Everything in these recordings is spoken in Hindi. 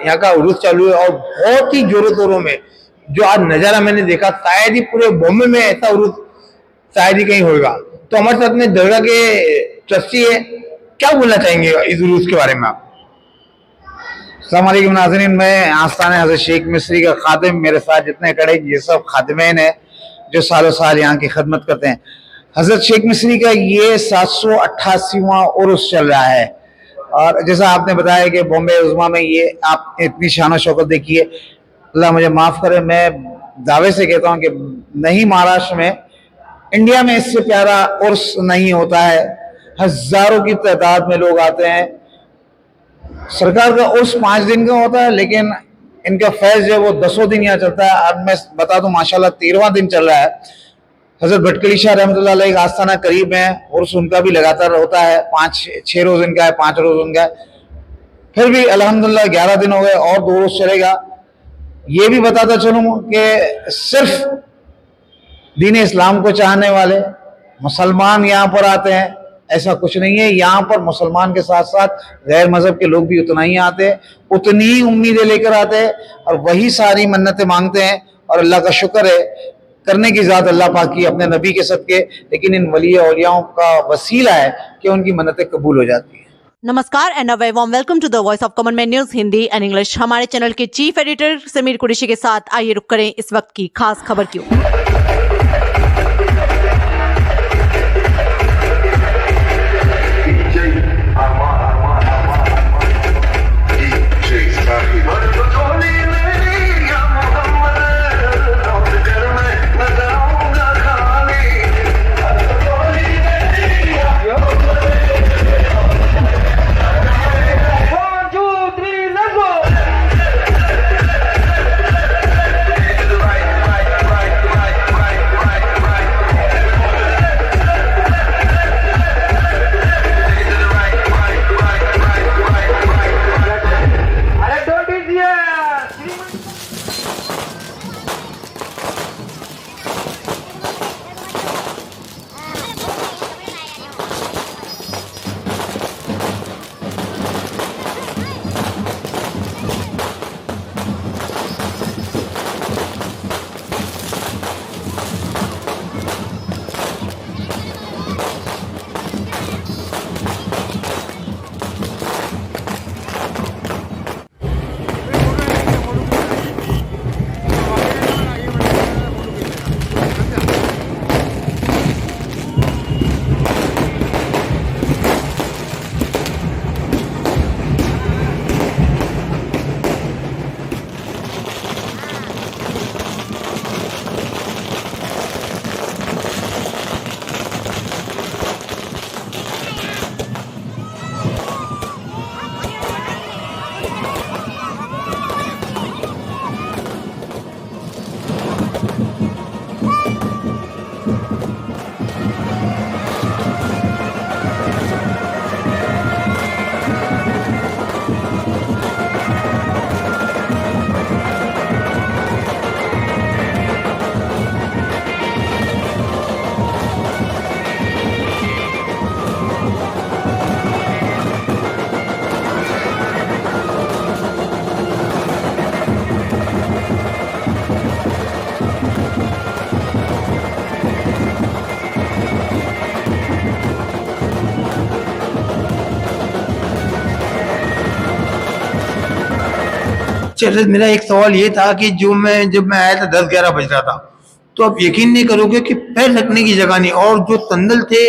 यहाँ का उर्स चालू है और बहुत ही जोरों तोरों में। जो आज नजारा मैंने देखा, शायद ही पूरे बॉम्बे में ऐसा उर्स शायद ही कहीं होगा। तो हमारे साथ में दरगाह के ट्रस्टी है, क्या बोलना चाहेंगे इस उर्स के बारे में आप? अस्सलाम वालेकुम नाज़रीन, मैं आस्थान हज़रत शेख मिस्री का खादिम, मेरे साथ जितने खड़े ये सब खादिमैन हैं जो सालों साल यहाँ की खदमत करते हैं। हज़रत शेख मिस्री का ये 788वां उर्स चल रहा है और जैसा आपने बताया कि बॉम्बे उज़्मा में ये आप इतनी शान शौकत देखिए। अल्लाह मुझे माफ़ करे, मैं दावे से कहता हूँ कि नहीं महाराष्ट्र में, इंडिया में इससे प्यारा उर्स नहीं होता है। हज़ारों की तादाद में लोग आते हैं। सरकार का उर्स 5 दिन का होता है, लेकिन इनका फैज़ जो है वो 10 दिन यहाँ चलता है। अब मैं बता दूं माशाल्लाह 13वां दिन चल रहा है। हज़रत भटकली शाह रहमतुल्लाह अलैह का आस्थाना करीब है, उर्स उनका भी लगातार होता है। 5-6 रोज इनका है, 5 रोज उनका है। फिर भी अल्हम्दुलिल्लाह 11 दिन हो गए और 2 रोज चलेगा। ये भी बताता चलूँ कि सिर्फ दीन इस्लाम को चाहने वाले मुसलमान यहाँ पर आते हैं, ऐसा कुछ नहीं है। यहाँ पर मुसलमान के साथ साथ गैर मजहब के लोग भी उतना ही आते हैं, उतनी ही उम्मीदें लेकर आते हैं और वही सारी मन्नतें मांगते हैं। और अल्लाह का शुक्र है, करने की ज़ात अल्लाह पाक की अपने नबी के सदके, लेकिन इन वली औलियाओं का वसीला है कि उनकी मन्नतें कबूल हो जाती हैं। नमस्कार and a very warm welcome to the voice of common man news Hindi and English. हमारे चैनल के चीफ एडिटर समीर कुरैशी के साथ आइए रुक करें इस वक्त की खास खबर की ओर। चलिए, मेरा एक सवाल ये था कि जब मैं आया था 10-11 बज रहा था, तो आप यकीन नहीं करोगे कि पैर रखने की जगह नहीं, और जो संदल थे,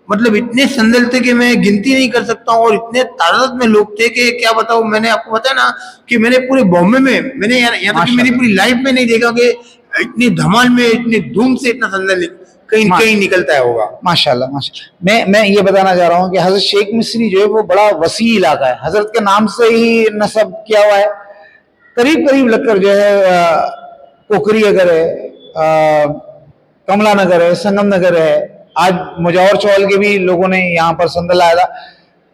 मतलब इतने संदल थे कि मैं गिनती नहीं कर सकता हूँ, और इतने तादाद में लोग थे कि क्या बताऊँ। मैंने आपको बताया ना कि मैंने पूरे बॉम्बे में, मैंने यहाँ तक कि मेरी पूरी लाइफ में नहीं देखा कि इतनी धमाल में, इतनी धूम से इतना संदल कहीं कहीं निकलता होगा। माशाल्लाह माशाल्लाह। मैं ये बताना चाह रहा हूँ कि हजरत शेख मिस्री जो है वो बड़ा वसी इलाका है। हजरत के नाम से ही नस्ब किया हुआ है। करीब करीब लगकर जो है पोखरी अगर है, कमला नगर है, संगम नगर है, आज मुजौर चौल के भी लोगों ने यहाँ पर संदल आया था।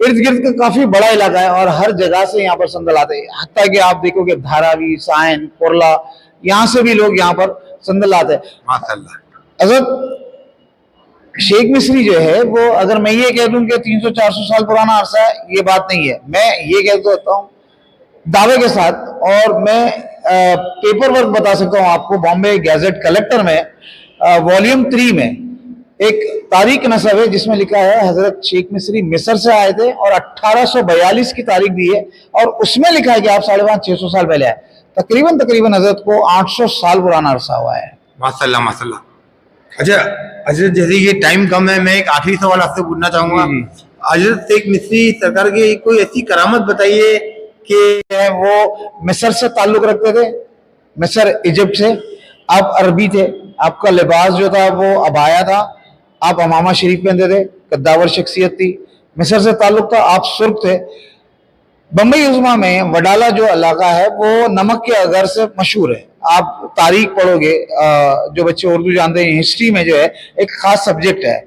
इर्द गिर्द का काफी बड़ा इलाका है और हर जगह से यहाँ पर संदल आते हैं। हत्ता कि आप देखोगे धारावी, सायन, कुरला, यहाँ से भी लोग यहाँ पर संदल आते हैं। माशाल्लाह। हजरत शेख मिस्री जो है वो, अगर मैं ये कह दूं कि 300-400 साल पुराना अरसा है, ये बात नहीं है। मैं ये कह देता हूँ दावे के साथ। और मैं पेपर वर्क बता सकता हूं आपको, बॉम्बे गैजेट कलेक्टर में वॉल्यूम 3 में एक तारीख नस्ब है जिसमें लिखा है हजरत शेख मिस्री मिस्र से आए थे और 1842 की तारीख दी है, और उसमें लिखा है कि आप 550-600 साल पहले आए। तकरीबन तकरीबन हजरत को 800 साल पुराना अरसा हुआ है। माशाल्लाह माशाल्लाह। अच्छा हजरत, जैसे ये टाइम कम है, मैं एक आखिरी सवाल आपसे पूछना चाहूंगा। जी, हजरत शेख मिस्री सरकार की कोई ऐसी करामत बताइए कि वो मिस्र से ताल्लुक रखते थे, मिस्र इजिप्ट से। आप अरबी थे, आपका लिबास जो था वो अबाया था, आप अमामा शरीफ पहनते थे, कद्दावर शख्सियत थी। मिस्र से ताल्लुक था, आप सुर्ख थे। बम्बई उज़्मा में वडाला जो इलाका है वो नमक के अगर से मशहूर है। आप तारीख पढ़ोगे, जो बच्चे उर्दू जानते हैं, हिस्ट्री में जो है एक खास सब्जेक्ट है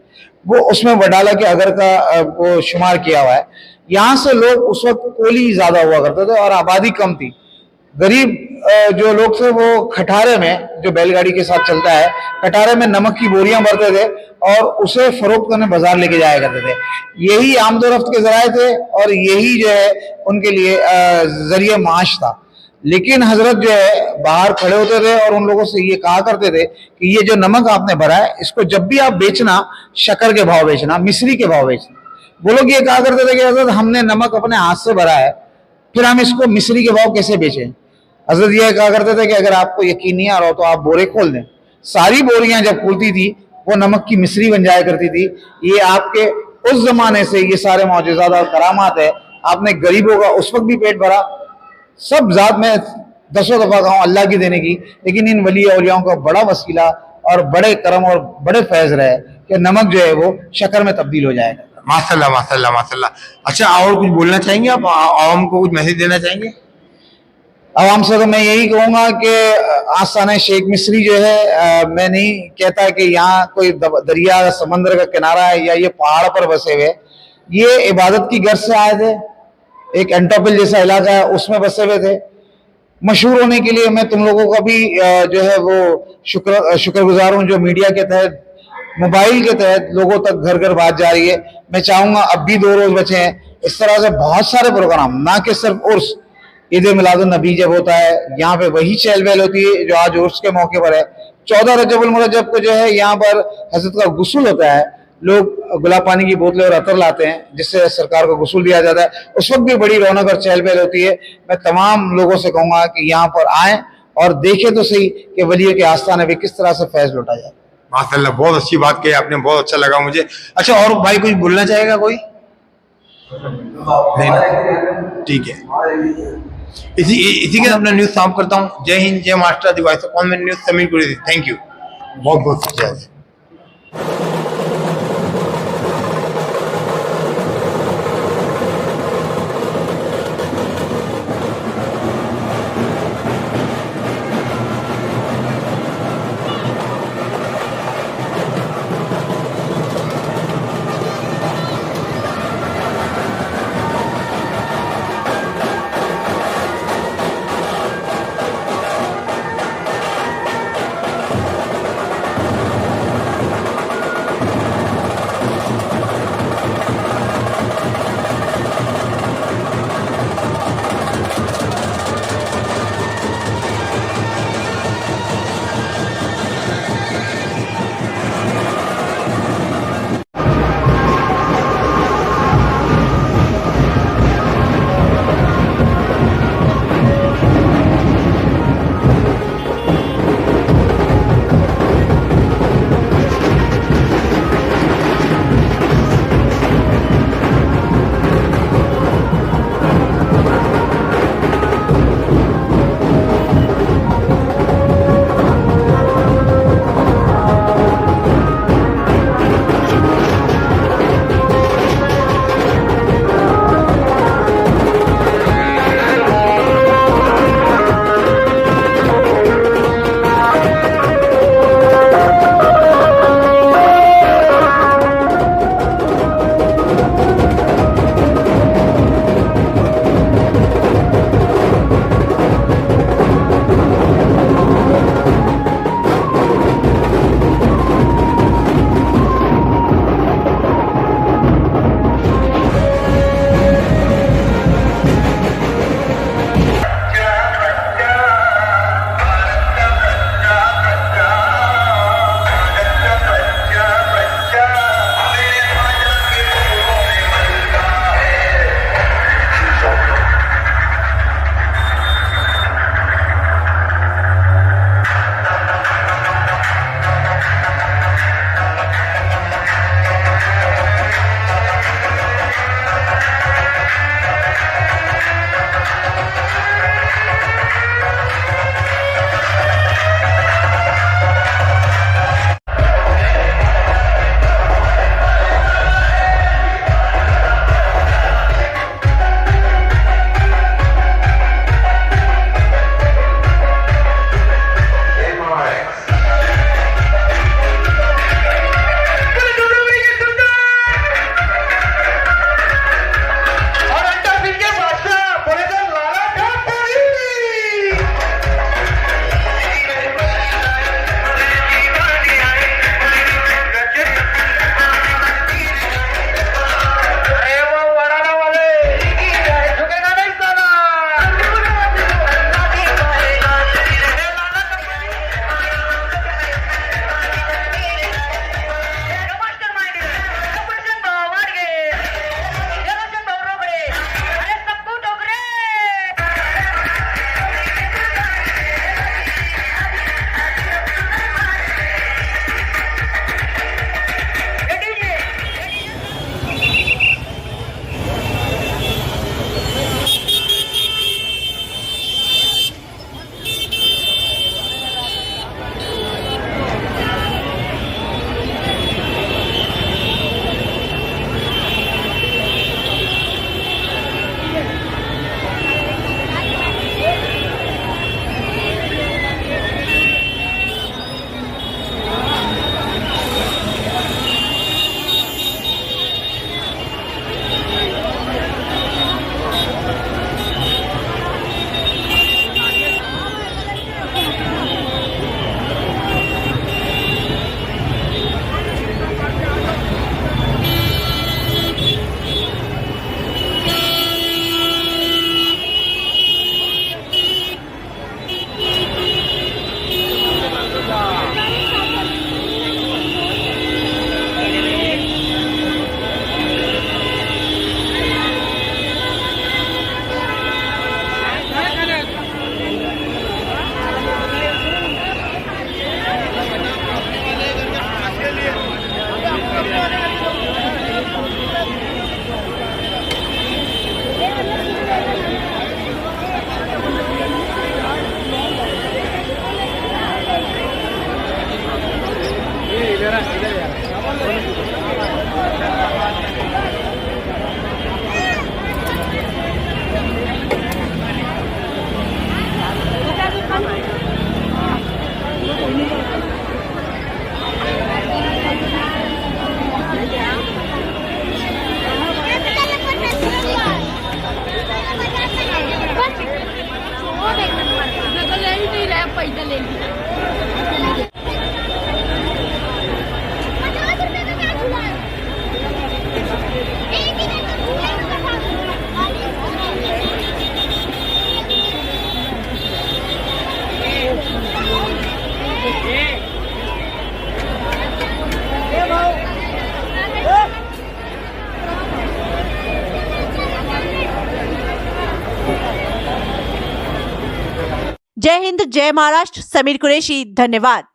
वो, उसमें वडाला के अगर का वो शुमार किया हुआ है। यहाँ से लोग उस वक्त कोली ज्यादा हुआ करते थे और आबादी कम थी। गरीब जो लोग थे वो खटारे में, जो बैलगाड़ी के साथ चलता है, खटारे में नमक की बोरियां भरते थे और उसे फरोख्त करने बाजार लेके जाया करते थे। यही आमदोरफ्त के जराए थे और यही जो है उनके लिए जरिए माश था। लेकिन हजरत जो है बाहर खड़े होते थे और उन लोगों से ये कहा करते थे कि ये जो नमक आपने भरा है इसको जब भी आप बेचना, शक्कर के भाव बेचना, मिस्री के भाव बेचना। वो लोग ये कहा करते थे कि हजरत हमने नमक अपने हाथ से भरा है, फिर हम इसको मिस्री के भाव कैसे बेचें। हजरत यह कहा करते थे कि अगर आपको यकीन नहीं आ रहा हो तो आप बोरे खोल दें। सारी बोरियां जब खुलती थी वो नमक की मिस्री बन जाया करती थी। ये आपके उस जमाने से ये सारे मौजूदात और करामात है। आपने गरीबों का उस वक्त भी पेट भरा। सब जात में 10 दफा कहूं अल्लाह की देने की, लेकिन इन वली औलियाओं का बड़ा वसीला और बड़े करम और बड़े फैज रहे कि नमक जो है वो शक्कर में तब्दील हो जाएगा। माशाल्लाह माशाल्लाह माशाल्लाह। अच्छा, और कुछ बोलना चाहेंगे आप, आवाम को कुछ मैसेज देना चाहेंगे? आवाम से तो मैं यही कहूंगा कि आस्थान शेख मिस्री जो है, मैं नहीं कहता कि यहाँ कोई दरिया समंदर का किनारा है या ये पहाड़ पर बसे हुए। ये इबादत की गर्ज से आए थे, एक एंटोपिल जैसा इलाका है उसमें बसे हुए थे। मशहूर होने के लिए मैं तुम लोगों का भी जो है वो शुक्रगुजार हूँ, जो मीडिया के तहत, मोबाइल के तहत लोगों तक घर घर बात जा रही है। मैं चाहूंगा अब भी 2 रोज बचे हैं, इस तरह से बहुत सारे प्रोग्राम, ना कि सिर्फ उर्स, ईद मिलादुन नबी जब होता है यहाँ पे वही चहल पहल होती है जो आज उर्स के मौके पर है। 14 रजबुल मुरज्जब को जो है यहाँ पर हजरत का गुस्ल होता है। लोग गुलाब पानी की बोतलें और अतर लाते हैं जिससे सरकार को गुस्ल दिया जाता है। उस वक्त भी बड़ी रौनक और चहल पहल होती है। मैं तमाम लोगों से कहूंगा कि यहाँ पर आए और देखें तो सही कि वली के आस्थाने पे किस तरह से फैज लौटा जाए। माशाल्लाह, बहुत अच्छी बात कही आपने, बहुत अच्छा लगा मुझे। अच्छा, और भाई कुछ बोलना चाहेगा कोई? नहीं ना? ठीक है, इसी के साथ अपना न्यूज समाप्त करता हूँ। जय हिंद, जय Maharashtra, the voice of common news, Sameer Qureshi. Thank you, बहुत बहुत शुक्रिया। जय हिंद, जय महाराष्ट्र। समीर कुरैशी, धन्यवाद।